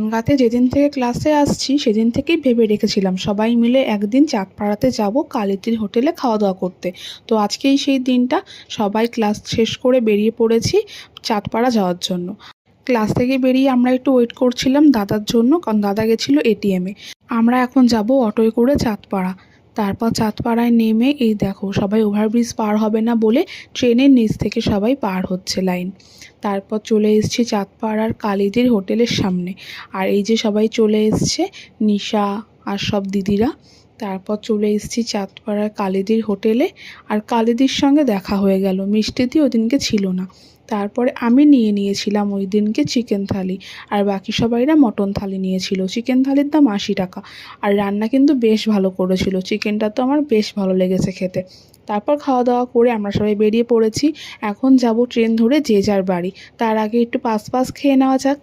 বনগাঁতে যেদিন থেকে ক্লাসে আসছি সেদিন থেকেই ভেবে রেখেছিলাম সবাই মিলে একদিন চাঁদপাড়াতে যাব কালিতির হোটেলে খাওয়া দাওয়া করতে। তো আজকেই সেই দিনটা, সবাই ক্লাস শেষ করে বেরিয়ে পড়েছি চাঁদপাড়া যাওয়ার জন্য। ক্লাস থেকে বেরিয়ে আমরা একটু ওয়েট করছিলাম দাদার জন্য, কারণ দাদা গেছিলো এটিএমে। আমরা এখন যাব অটোয় করে চাঁদপাড়া। তারপর চাঁদপাড়ায় নেমে এই দেখো সবাই ওভারব্রিজ পার হবে না বলে ট্রেনের নিচ থেকে সবাই পার হচ্ছে লাইন। তারপর চলে এসেছি চাঁদপাড়ার কালিদির হোটেলের সামনে। আর এই যে সবাই চলে এসছে, নিশা আর সব দিদিরা। তারপর চলে এসেছি চাঁদপাড়ার কালিদির হোটেলে। আর কালিদির সঙ্গে দেখা হয়ে গেল, মিষ্টিদি ওদিনকে ছিল না। তারপরে আমি নিয়েছিলাম ওই দিনকে চিকেন থালি, আর বাকি সবাইরা মটন থালি নিয়েছিল। চিকেন থালির দাম 80 টাকা। আর রান্না কিন্তু বেশ ভালো করেছিল, চিকেনটা তো আমার বেশ ভালো লেগেছে খেতে। তারপর খাওয়া দাওয়া করে আমরা সবাই বেরিয়ে পড়েছি। এখন যাব ট্রেন ধরে যে যার বাড়ি। তার আগে একটু পাস খেয়ে নেওয়া যাক।